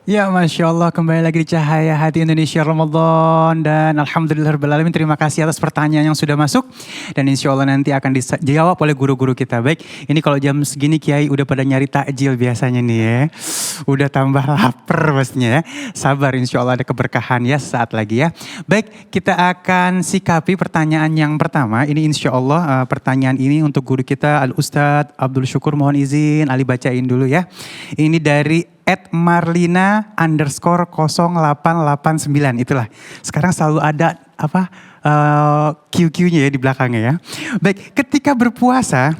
Ya, Masya Allah, kembali lagi di Cahaya Hati Indonesia Ramadan. Dan Alhamdulillahirrahmanirrahim, terima kasih atas pertanyaan yang sudah masuk. Dan insya Allah nanti akan dijawab oleh guru-guru kita. Baik, ini kalau jam segini Kiai udah pada nyari takjil biasanya nih ya. Udah tambah lapar pastinya ya. Sabar, insya Allah ada keberkahan ya saat lagi ya. Baik, kita akan sikapi pertanyaan yang pertama. Ini insya Allah pertanyaan ini untuk guru kita Al-Ustadz Abdul Syukur. Mohon izin Ali bacain dulu ya. Ini dari @marlina_0889 itulah. Sekarang selalu ada QQ-nya ya di belakangnya ya. Baik, ketika berpuasa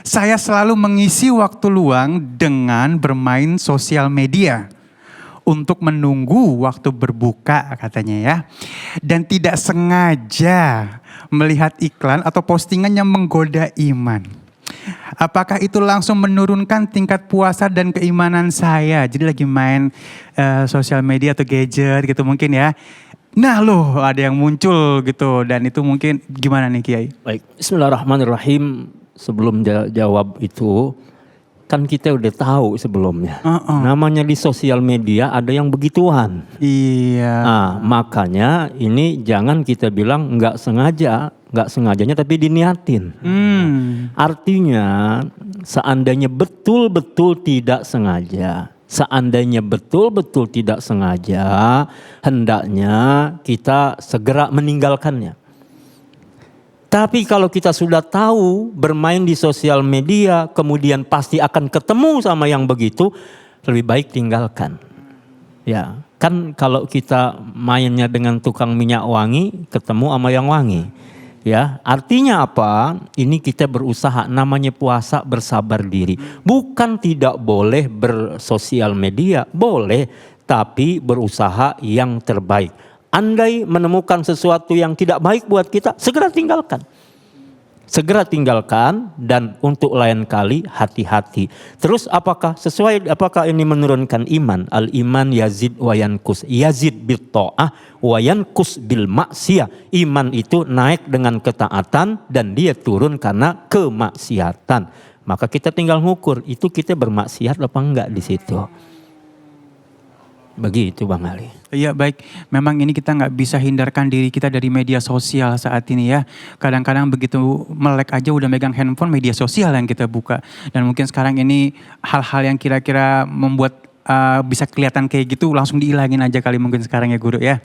saya selalu mengisi waktu luang dengan bermain sosial media untuk menunggu waktu berbuka katanya ya. Dan tidak sengaja melihat iklan atau postingan yang menggoda iman. Apakah itu langsung menurunkan tingkat puasa dan keimanan saya? Jadi lagi main sosial media atau gadget gitu mungkin ya. Nah loh ada yang muncul gitu dan itu mungkin gimana nih Kiai? Baik, Bismillahirrahmanirrahim. Sebelum jawab itu, kan kita udah tahu sebelumnya. Namanya di sosial media ada yang begituan. Iya. Nah, makanya ini jangan kita bilang nggak sengajanya tapi diniatin. Artinya seandainya betul-betul tidak sengaja. Seandainya betul-betul tidak sengaja, hendaknya kita segera meninggalkannya. Tapi kalau kita sudah tahu bermain di sosial media, kemudian pasti akan ketemu sama yang begitu, lebih baik tinggalkan. Ya, kan kalau kita mainnya dengan tukang minyak wangi, ketemu sama yang wangi. Ya, artinya apa? Ini kita berusaha, namanya puasa bersabar diri. Bukan tidak boleh bersosial media, boleh, tapi berusaha yang terbaik. Andai menemukan sesuatu yang tidak baik buat kita, segera tinggalkan. Segera tinggalkan dan untuk lain kali hati-hati. Terus apakah ini menurunkan iman? Al iman yazid wa yankus. Yazid bil ta'ah wa yankus bil maksiyah. Iman itu naik dengan ketaatan dan dia turun karena kemaksiatan. Maka kita tinggal ngukur, itu kita bermaksiat apa enggak di situ. Begitu Bang Ali. Iya baik, memang ini kita nggak bisa hindarkan diri kita dari media sosial saat ini ya. Kadang-kadang begitu melek aja udah megang handphone, media sosial yang kita buka. Dan mungkin sekarang ini hal-hal yang kira-kira membuat bisa kelihatan kayak gitu langsung dihilangin aja kali mungkin sekarang ya guru ya.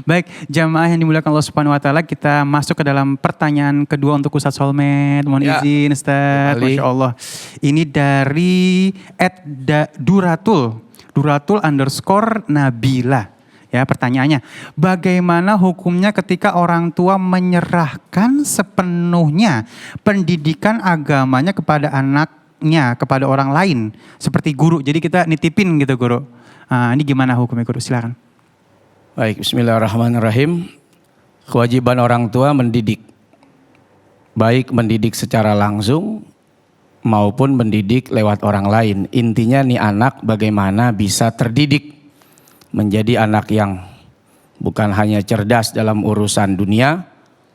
Baik, jamaah yang dimuliakan Allah Subhanahu wa taala, kita masuk ke dalam pertanyaan kedua untuk Ustadz Solmed. Mohon izin Ustadz. Masya Allah. Ini dari @Duratul_Nabila. Ya, pertanyaannya, bagaimana hukumnya ketika orang tua menyerahkan sepenuhnya pendidikan agamanya kepada anaknya, kepada orang lain, seperti guru. Jadi kita nitipin gitu guru. Ini gimana hukumnya guru? Silakan. Baik, Bismillahirrahmanirrahim. Kewajiban orang tua mendidik, baik mendidik secara langsung maupun mendidik lewat orang lain. Intinya nih anak bagaimana bisa terdidik menjadi anak yang bukan hanya cerdas dalam urusan dunia,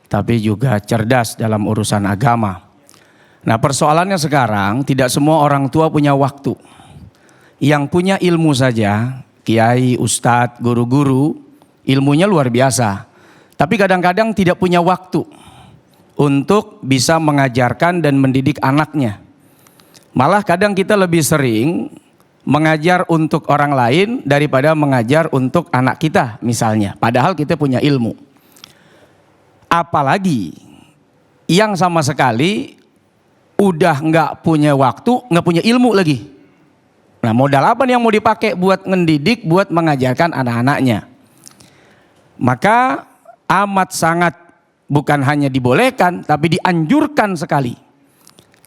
tapi juga cerdas dalam urusan agama. Nah, persoalannya sekarang tidak semua orang tua punya waktu. Yang punya ilmu saja, kiai, ustadz, guru-guru, ilmunya luar biasa. Tapi kadang-kadang tidak punya waktu untuk bisa mengajarkan dan mendidik anaknya. Malah kadang kita lebih sering mengajar untuk orang lain daripada mengajar untuk anak kita misalnya. Padahal kita punya ilmu. Apalagi yang sama sekali udah nggak punya waktu, nggak punya ilmu lagi. Nah, modal apa nih yang mau dipakai buat mendidik, buat mengajarkan anak-anaknya? Maka amat sangat bukan hanya dibolehkan, tapi dianjurkan sekali.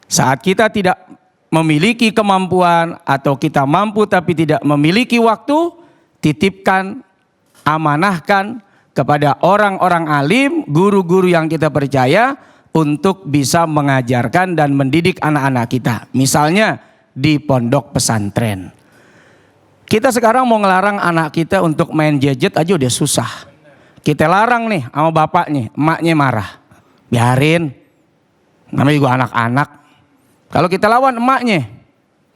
Saat kita tidak memiliki kemampuan atau kita mampu tapi tidak memiliki waktu, titipkan, amanahkan kepada orang-orang alim, guru-guru yang kita percaya untuk bisa mengajarkan dan mendidik anak-anak kita. Misalnya di pondok pesantren. Kita sekarang mau ngelarang anak kita untuk main gadget aja udah susah. Kita larang nih sama bapaknya, emaknya marah. Biarin, namanya juga anak-anak. Kalau kita lawan emaknya,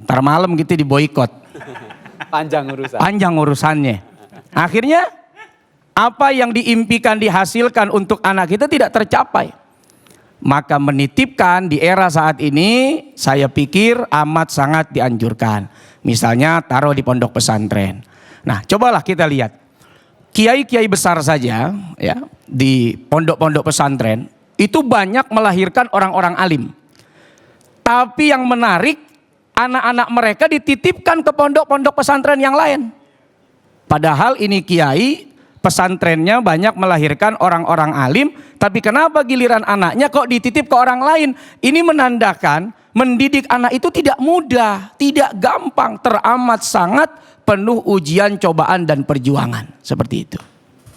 ntar malam gitu diboikot. Panjang urusannya. Akhirnya apa yang diimpikan, dihasilkan untuk anak kita tidak tercapai. Maka menitipkan di era saat ini saya pikir amat sangat dianjurkan. Misalnya taruh di pondok pesantren. Nah, cobalah kita lihat. Kiai-kiai besar saja ya di pondok-pondok pesantren itu banyak melahirkan orang-orang alim. Tapi yang menarik, anak-anak mereka dititipkan ke pondok-pondok pesantren yang lain. Padahal ini kiai, pesantrennya banyak melahirkan orang-orang alim, tapi kenapa giliran anaknya kok dititip ke orang lain? Ini menandakan mendidik anak itu tidak mudah, tidak gampang, teramat sangat penuh ujian, cobaan, dan perjuangan. Seperti itu.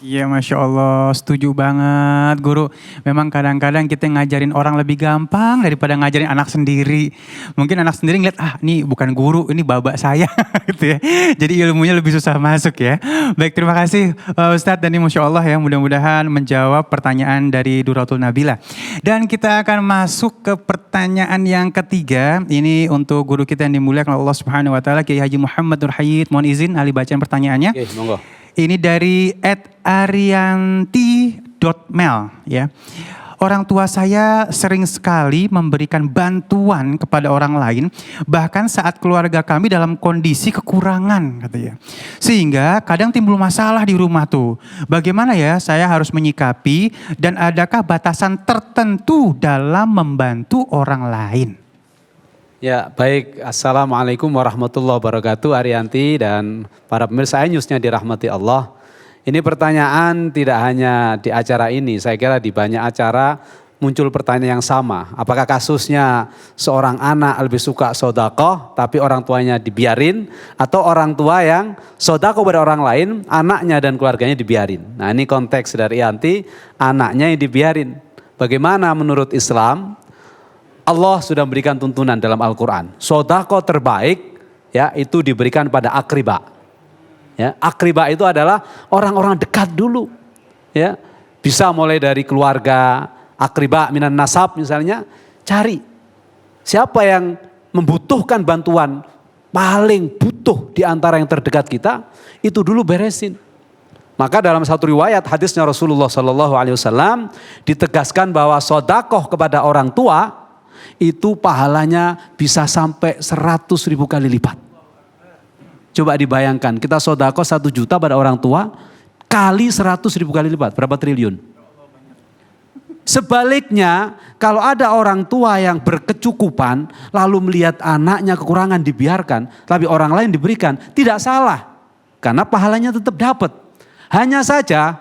Iya, Masya Allah, setuju banget Guru. Memang kadang-kadang kita ngajarin orang lebih gampang daripada ngajarin anak sendiri. Mungkin anak sendiri ngeliat, ini bukan guru, ini babak saya gitu ya. Jadi ilmunya lebih susah masuk ya. Baik, terima kasih Ustadz, dan ini Masya Allah ya, mudah-mudahan menjawab pertanyaan dari Duratul Nabila. Dan kita akan masuk ke pertanyaan yang ketiga. Ini untuk guru kita yang dimuliakan Allah Subhanahu Wa Taala, Kiai Haji Muhammad Nur Hayyid. Mohon izin Ali bacaan pertanyaannya. Oke, monggo. Ini dari @arianti.mel ya. Orang tua saya sering sekali memberikan bantuan kepada orang lain, bahkan saat keluarga kami dalam kondisi kekurangan katanya. Sehingga kadang timbul masalah di rumah tuh. Bagaimana ya saya harus menyikapi, dan adakah batasan tertentu dalam membantu orang lain? Ya, baik. Assalamualaikum warahmatullahi wabarakatuh, Arianti dan para pemirsa iNews-nya dirahmati Allah. Ini pertanyaan tidak hanya di acara ini, saya kira di banyak acara muncul pertanyaan yang sama. Apakah kasusnya seorang anak lebih suka sodakoh tapi orang tuanya dibiarin, atau orang tua yang sodakoh pada orang lain, anaknya dan keluarganya dibiarin? Nah, ini konteks dari Arianti, anaknya yang dibiarin. Bagaimana menurut Islam? Allah sudah memberikan tuntunan dalam Al-Quran. Sodako terbaik ya itu diberikan pada akriba. Ya, akriba itu adalah orang-orang dekat dulu. Ya, bisa mulai dari keluarga, akriba minan nasab misalnya, cari siapa yang membutuhkan bantuan, paling butuh di antara yang terdekat kita, itu dulu beresin. Maka dalam satu riwayat hadisnya Rasulullah SAW ditegaskan bahwa sodakoh kepada orang tua itu pahalanya bisa sampai 100.000 kali lipat. Coba dibayangkan, kita sodako 1 juta pada orang tua, kali 100.000 kali lipat, berapa triliun? Sebaliknya, kalau ada orang tua yang berkecukupan, lalu melihat anaknya kekurangan dibiarkan, tapi orang lain diberikan, tidak salah. Karena pahalanya tetap dapat. Hanya saja,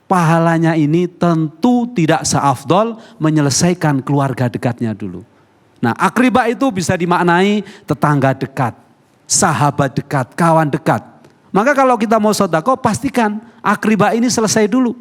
pahalanya ini tentu tidak seafdol menyelesaikan keluarga dekatnya dulu. Nah, akriba itu bisa dimaknai tetangga dekat, sahabat dekat, kawan dekat. Maka kalau kita mau sedekah, pastikan akriba ini selesai dulu.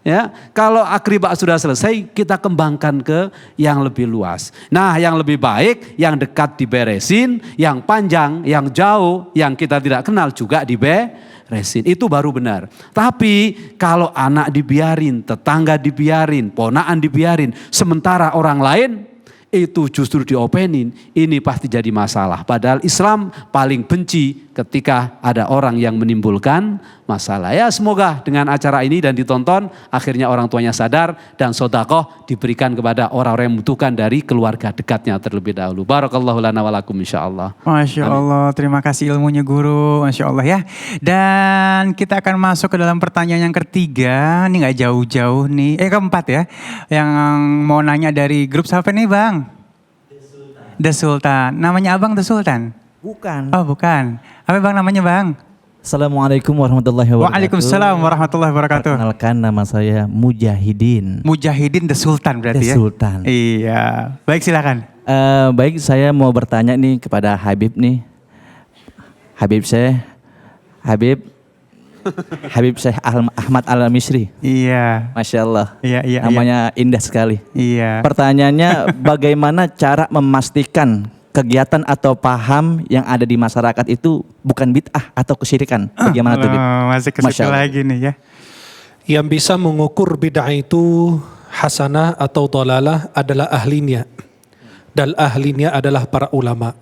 Ya, kalau akriba sudah selesai, kita kembangkan ke yang lebih luas. Nah, yang lebih baik, yang dekat diberesin, yang panjang, yang jauh, yang kita tidak kenal juga diberesin. Itu baru benar. Tapi kalau anak dibiarin, tetangga dibiarin, ponaan dibiarin, sementara orang lain itu justru diopenin, ini pasti jadi masalah. Padahal Islam paling benci ketika ada orang yang menimbulkan masalah. Ya, semoga dengan acara ini dan ditonton, akhirnya orang tuanya sadar dan sedekah diberikan kepada orang-orang yang membutuhkan dari keluarga dekatnya terlebih dahulu. Barakallahu lana wa lakum insyaallah. Masya Allah, terima kasih ilmunya guru, Masya Allah ya. Dan kita akan masuk ke dalam pertanyaan yang ketiga, ini gak jauh-jauh nih, keempat ya. Yang mau nanya dari grup siapa nih Bang? The Sultan. Namanya Abang The Sultan? Bukan. Oh bukan. Apa Bang namanya Bang? Assalamualaikum warahmatullahi wabarakatuh. Waalaikumsalam warahmatullahi wabarakatuh. Perkenalkan, nama saya Mujahidin. Mujahidin The Sultan berarti The ya? Sultan. Iya. Baik, silakan. Baik, saya mau bertanya nih kepada Habib nih. Habib Syekh Ahmad Al-Misri. Iya. Masya Allah. Iya. Namanya indah sekali. Iya. Pertanyaannya, bagaimana cara memastikan kegiatan atau paham yang ada di masyarakat itu bukan bid'ah atau kesyirikan? Bagaimana tuh, Bib? Masih ke situ lagi nih ya. Yang bisa mengukur bid'ah itu hasanah atau dolalah adalah ahlinya. Dan ahlinya adalah para ulama.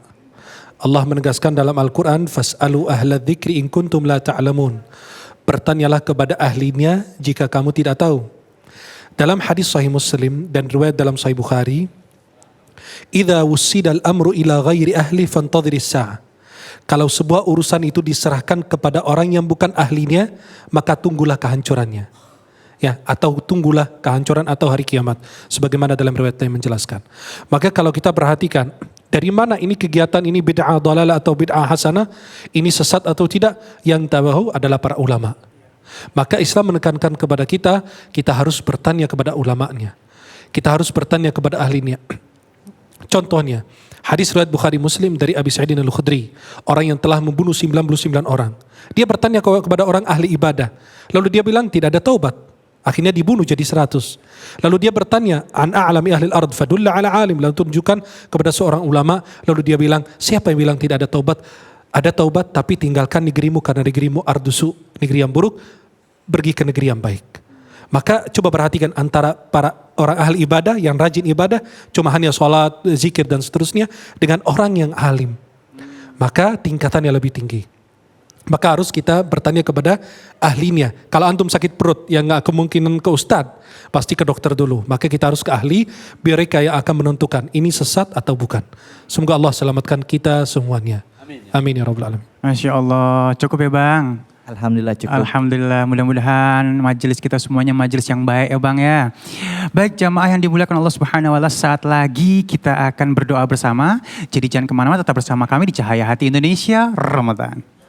Allah menegaskan dalam Al-Quran, Fas'alu ahla dzikri in kuntum la ta'lamun. Bertanyalah kepada ahlinya jika kamu tidak tahu. Dalam hadis Sahih Muslim dan riwayat dalam Sahih Bukhari, Idza wussidal amru ila ghairi ahli fantadhiris sa'ah. Kalau sebuah urusan itu diserahkan kepada orang yang bukan ahlinya, maka tunggulah kehancurannya. Ya, atau tunggulah kehancuran atau hari kiamat, sebagaimana dalam riwayat yang menjelaskan. Maka kalau kita perhatikan dari mana ini kegiatan ini bid'ah dhalalah atau bid'ah hasanah, ini sesat atau tidak, yang tahu adalah para ulama. Maka Islam menekankan kepada kita, kita harus bertanya kepada ulamanya. Kita harus bertanya kepada ahlinya. Contohnya, hadis riwayat Bukhari Muslim dari Abi Sa'id Al-Khudri, orang yang telah membunuh 99 orang. Dia bertanya kepada orang ahli ibadah. Lalu dia bilang tidak ada taubat. Akhirnya dibunuh jadi 100. Lalu dia bertanya, an a'lami ahli al-ard fadulla ala alim. Lalu tunjukkan kepada seorang ulama. Lalu dia bilang, siapa yang bilang tidak ada taubat? Ada taubat, tapi tinggalkan negerimu karena negerimu ardusu, negeri yang buruk, pergi ke negeri yang baik. Maka coba perhatikan antara para orang ahli ibadah yang rajin ibadah, cuma hanya sholat, zikir dan seterusnya, dengan orang yang alim. Maka tingkatannya lebih tinggi. Maka harus kita bertanya kepada ahlinya. Kalau antum sakit perut yang gak kemungkinan ke ustadz, pasti ke dokter dulu. Maka kita harus ke ahli, mereka yang akan menentukan ini sesat atau bukan. Semoga Allah selamatkan kita semuanya. Amin ya rabbal alamin. Masya Allah, cukup ya Bang. Alhamdulillah cukup. Alhamdulillah, mudah-mudahan majelis kita semuanya majelis yang baik ya Bang ya. Baik jamaah yang dimuliakan Allah Subhanahu wa Ta'ala, saat lagi kita akan berdoa bersama. Jadi jangan kemana-mana, tetap bersama kami di Cahaya Hati Indonesia Ramadan.